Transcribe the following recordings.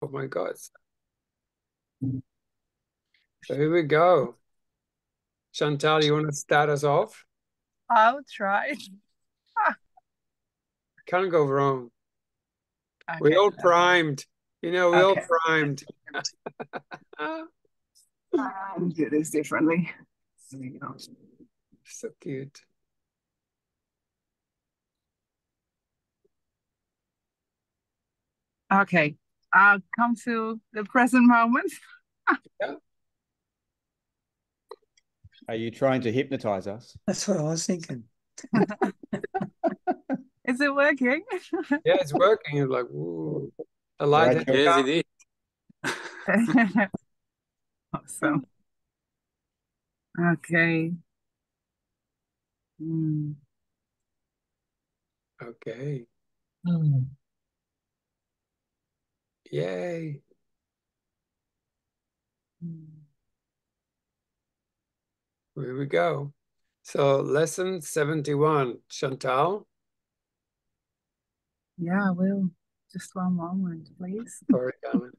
Oh my God. So here we go. Chantal, you want to start us off? I'll try. Can't go wrong. We Okay. all primed. We all Okay. primed. I'll do this differently. There we go. So cute. Okay. I'll come to the present moment. Yeah. Are you trying to hypnotize us? That's what I was thinking. Is it working? Yeah, it's working. It's like, ooh, the light has Yes, come. it is. Awesome. Okay. Hmm. Okay. Yay. Here we go. So lesson 71. Chantal. Yeah, I will. Just one moment, please. Sorry, darling.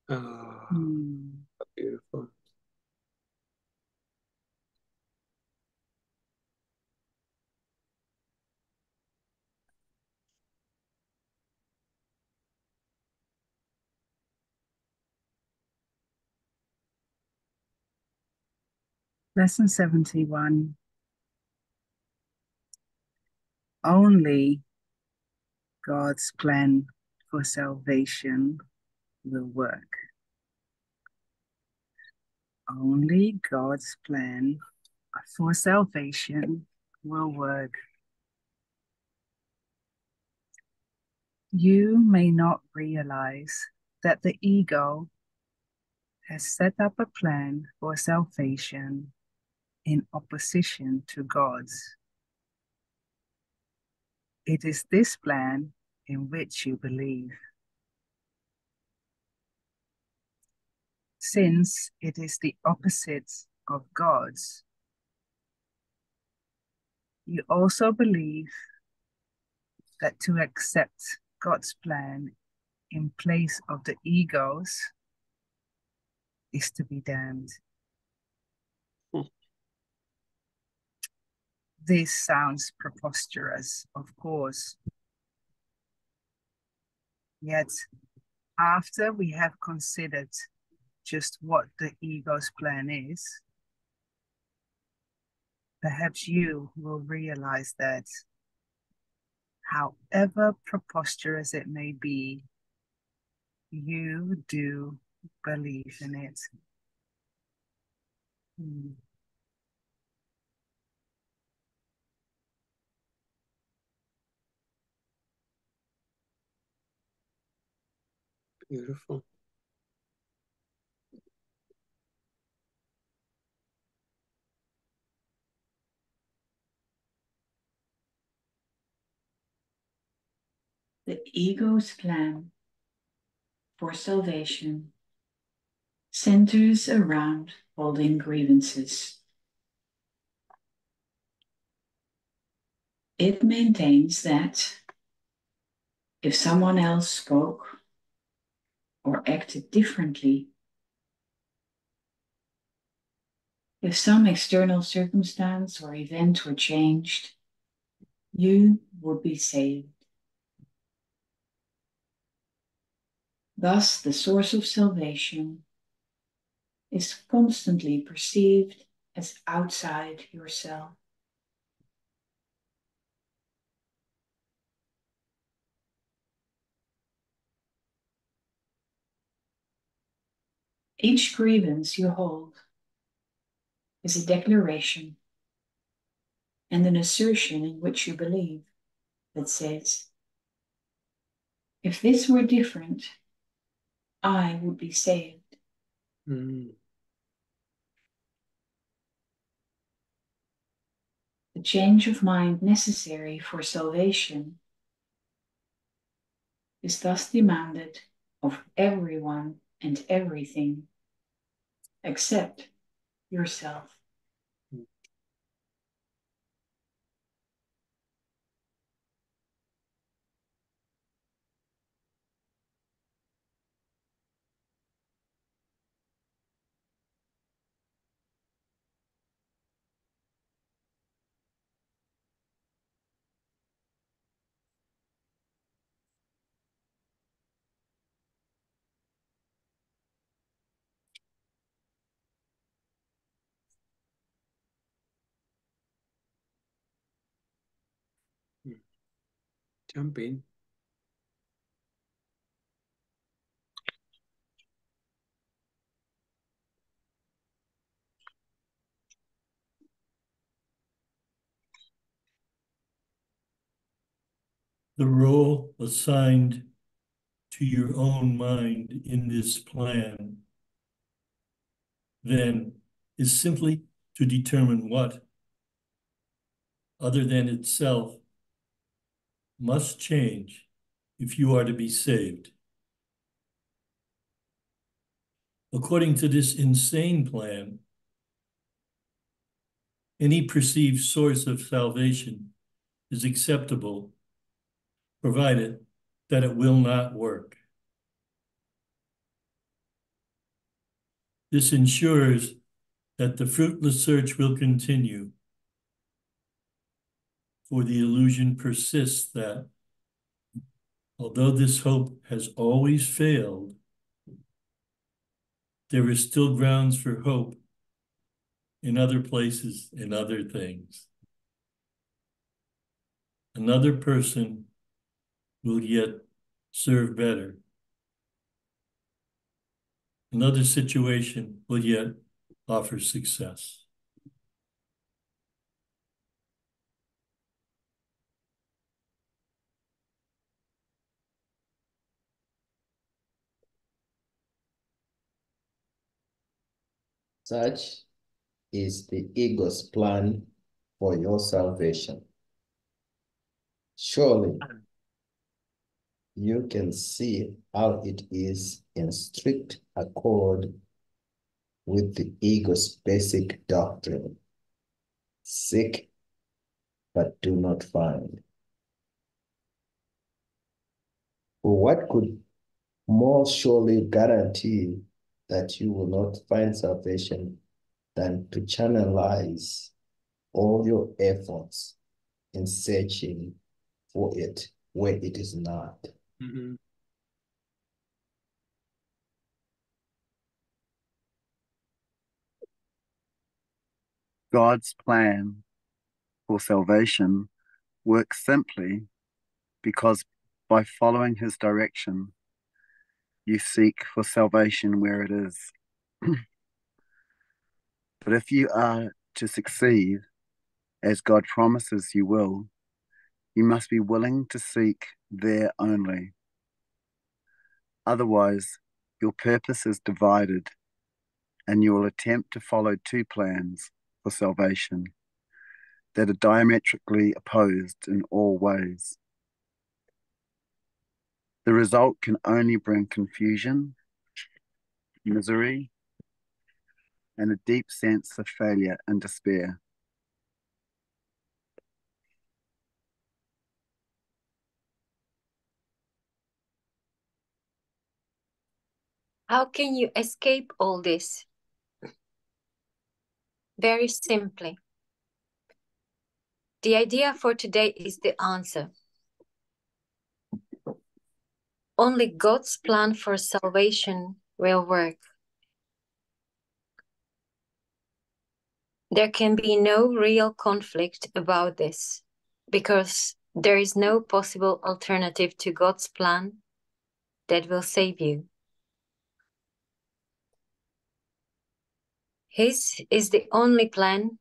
Oh, Hmm. beautiful. Lesson 71. Only God's plan for salvation will work. Only God's plan for salvation will work. You may not realize that the ego has set up a plan for salvation in opposition to God's. It is this plan in which you believe. Since it is the opposite of God's, you also believe that to accept God's plan in place of the ego's is to be damned. This sounds preposterous, of course. Yet, after we have considered just what the ego's plan is, perhaps you will realize that however preposterous it may be, you do believe in it. Beautiful. The ego's plan for salvation centers around holding grievances. It maintains that if someone else spoke or acted differently, if some external circumstance or event were changed, you would be saved. Thus, the source of salvation is constantly perceived as outside yourself. Each grievance you hold is a declaration and an assertion in which you believe that says, if this were different, I would be saved. Mm. The change of mind necessary for salvation is thus demanded of everyone and everything except yourself. 。 . Jump in. The role assigned to your own mind in this plan, then, is simply to determine what, other than itself, must change if you are to be saved. According to this insane plan, any perceived source of salvation is acceptable, provided that it will not work. This ensures that the fruitless search will continue, for the illusion persists that, although this hope has always failed, there is still grounds for hope in other places and other things. Another person will yet serve better. Another situation will yet offer success. Such is the ego's plan for your salvation. Surely, you can see how it is in strict accord with the ego's basic doctrine. Seek, but do not find. For what could more surely guarantee that you will not find salvation than to channelize all your efforts in searching for it where it is not? Mm-hmm. God's plan for salvation works simply because by following his direction, you seek for salvation where it is. But if you are to succeed, as God promises you will, you must be willing to seek there only. Otherwise, your purpose is divided, and you will attempt to follow two plans for salvation that are diametrically opposed in all ways. The result can only bring confusion, misery, and a deep sense of failure and despair. How can you escape all this? Very simply. The idea for today is the answer. Only God's plan for salvation will work. There can be no real conflict about this, because there is no possible alternative to God's plan that will save you. His is the only plan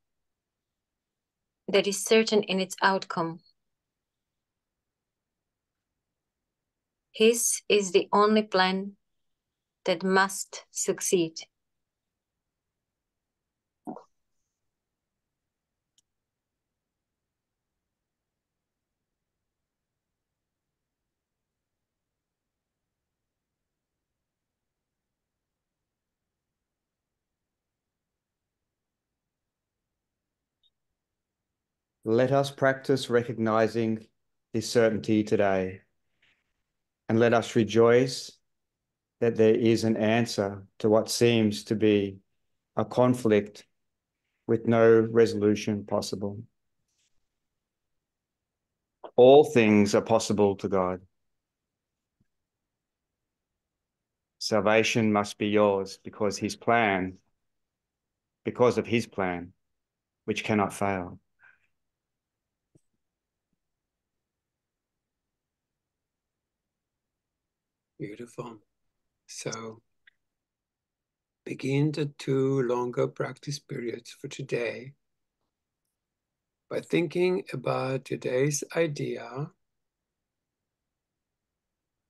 that is certain in its outcome. His is the only plan that must succeed. Let us practice recognizing this certainty today, and let us rejoice that there is an answer to what seems to be a conflict with no resolution possible. All things are possible to God. Salvation must be yours because of his plan, which cannot fail. Beautiful. So begin the 2 longer practice periods for today by thinking about today's idea,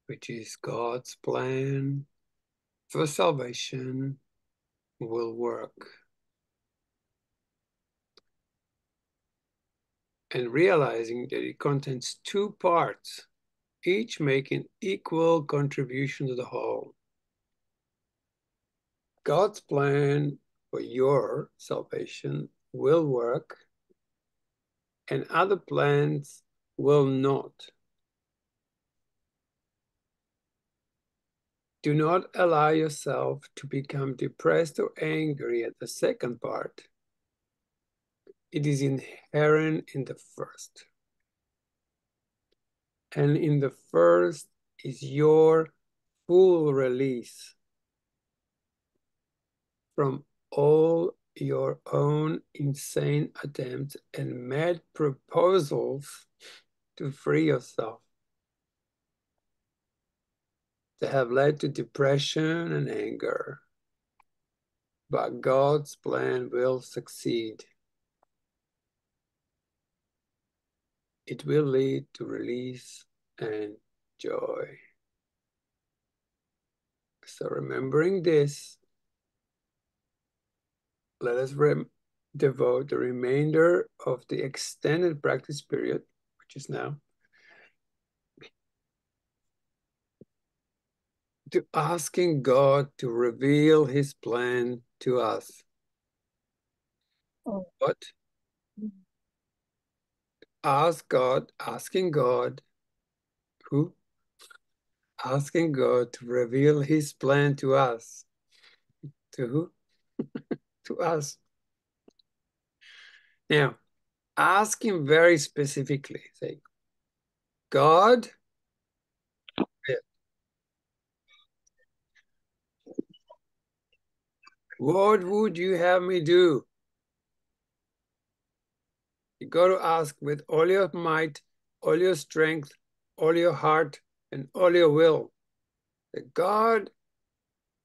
which is God's plan for salvation will work. And realizing that it contains 2 parts, each making equal contribution to the whole. God's plan for your salvation will work, and other plans will not. Do not allow yourself to become depressed or angry at the second part. It is inherent in the first. And in the first is your full release from all your own insane attempts and mad proposals to free yourself, that have led to depression and anger. But God's plan will succeed. It will lead to release and joy. So remembering this, let us devote the remainder of the extended practice period, which is now, to asking God to reveal his plan to us. What? Asking God, who? Asking God to reveal his plan to us. To who? To us. Now, ask him very specifically. Say, God, what would you have me do? You got to ask with all your might, all your strength, all your heart, and all your will. God,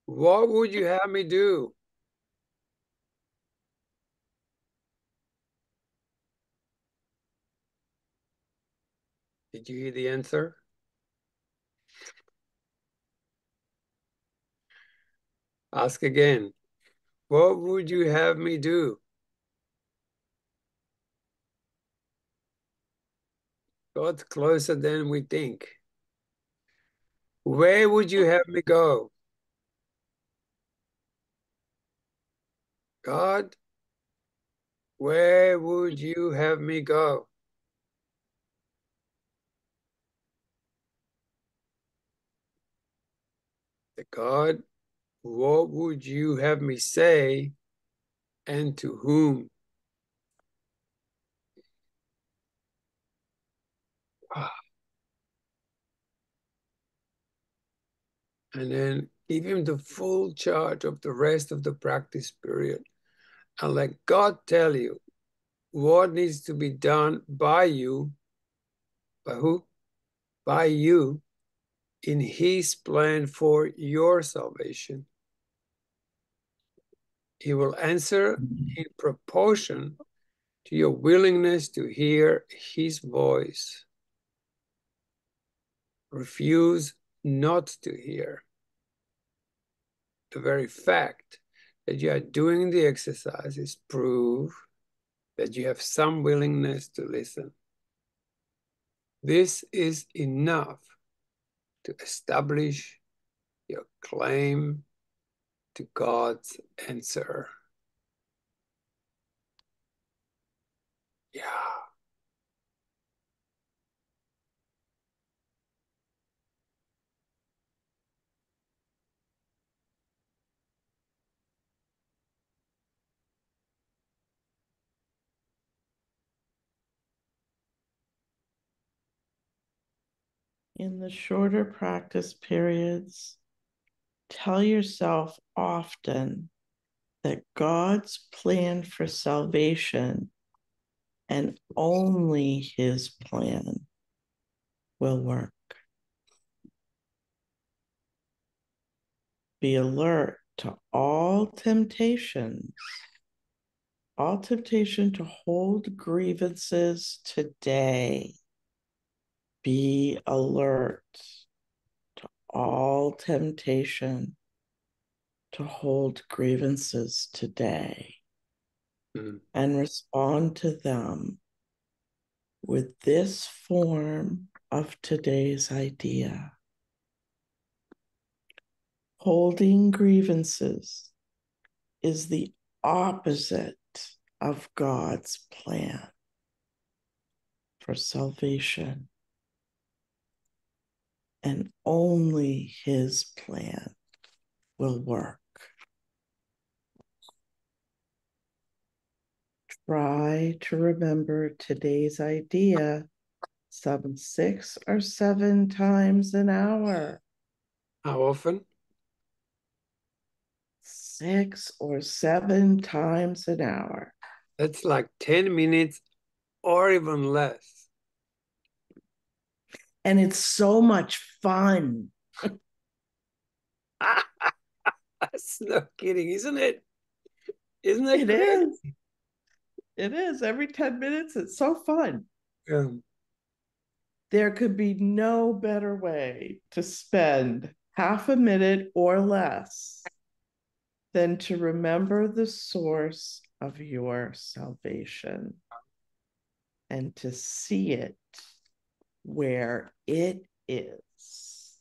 what would you have me do? Did you hear the answer? Ask again. What would you have me do? God's closer than we think. Where would you have me go? God, where would you have me go? God, what would you have me say, and to whom? And then give him the full charge of the rest of the practice period. And let God tell you what needs to be done by you. By who? By you in his plan for your salvation. He will answer in proportion to your willingness to hear his voice. Refuse not to hear. The very fact that you are doing the exercises prove that you have some willingness to listen. This is enough to establish your claim to God's answer. Yeah. In the shorter practice periods, tell yourself often that God's plan for salvation and only his plan will work. Be alert to all temptation to hold grievances today. Be alert to all temptation to hold grievances today and respond to them with this form of today's idea. Holding grievances is the opposite of God's plan for salvation, and only His plan will work. Try to remember today's idea some 6 or 7 times an hour. How often? 6 or 7 times an hour. That's like 10 minutes or even less. And it's so much fun. That's no kidding, isn't it? Isn't it It great? is. It is. Every 10 minutes, it's so fun. Yeah. There could be no better way to spend half a minute or less than to remember the source of your salvation and to see it where it is.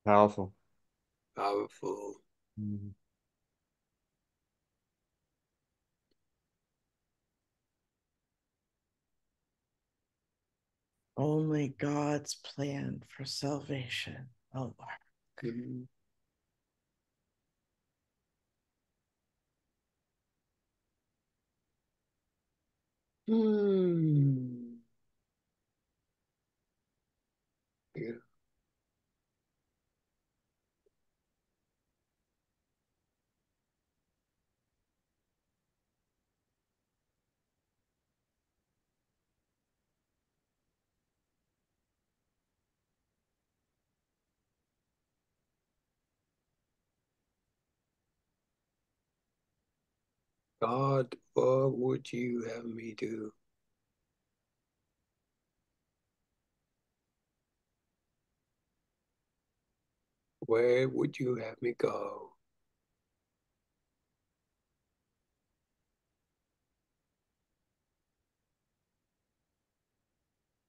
Powerful. Powerful. Only God's plan for salvation will work. Yeah. God, what would you have me do? Where would you have me go?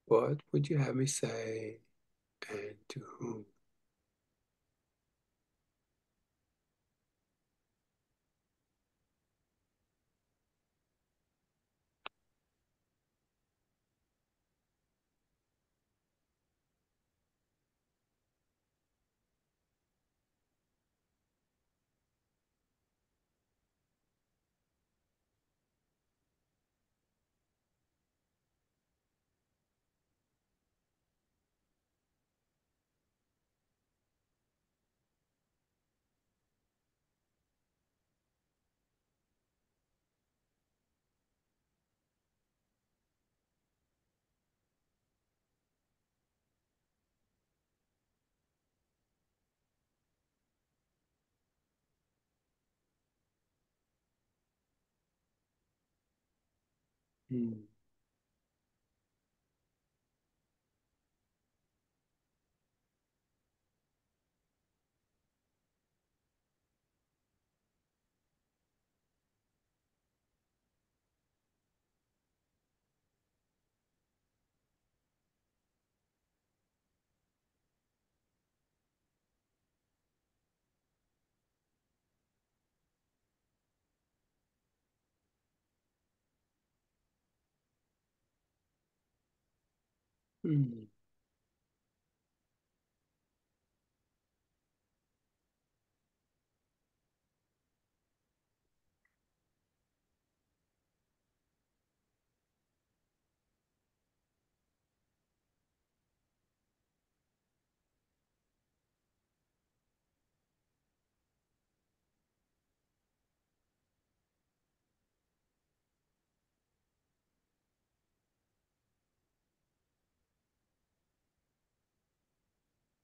What would you have me say, and to whom? Hmm.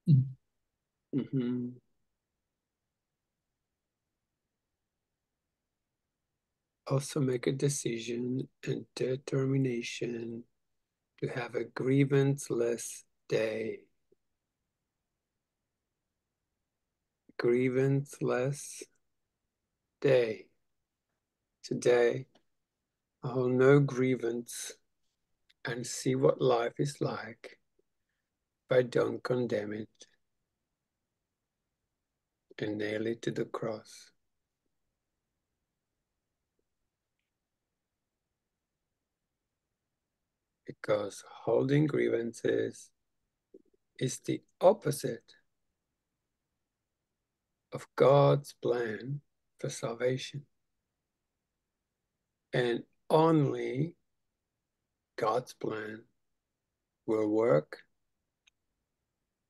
Mm-hmm. Also make a decision and determination to have a grievance-less day. Grievance-less day. Today, I'll know grievance and see what life is like if I don't condemn it and nail it to the cross. Because holding grievances is the opposite of God's plan for salvation. And only God's plan will work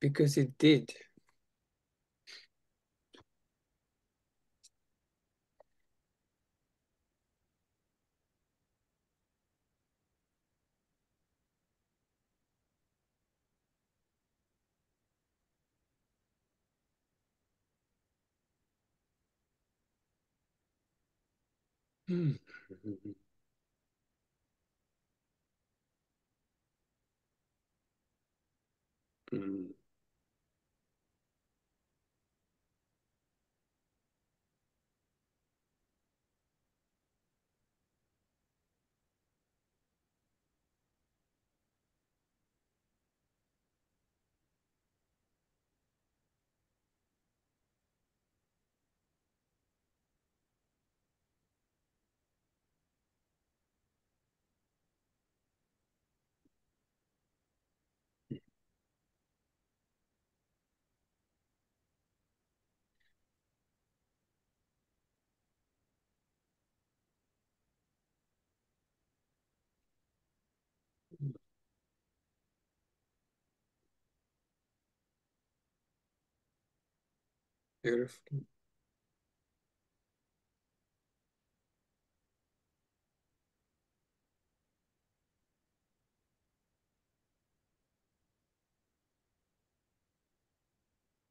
because it did. Mm. Mm. Beautiful.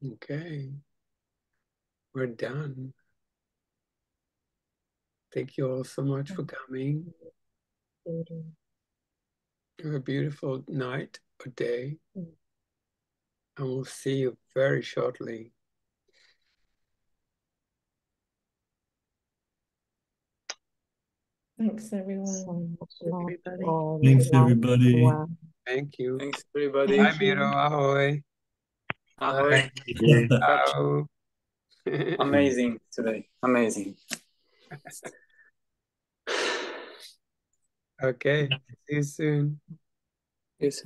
Okay, we're done. Thank you all so much for coming. Have a beautiful night or day, and we'll see you very shortly. Thanks, everyone. Everybody. Thanks, everybody. Wow. Thank you. Thanks, everybody. Hi, Miro. Ahoy. Ahoy. Ciao. Amazing today. Amazing. Okay, see you soon. Yes.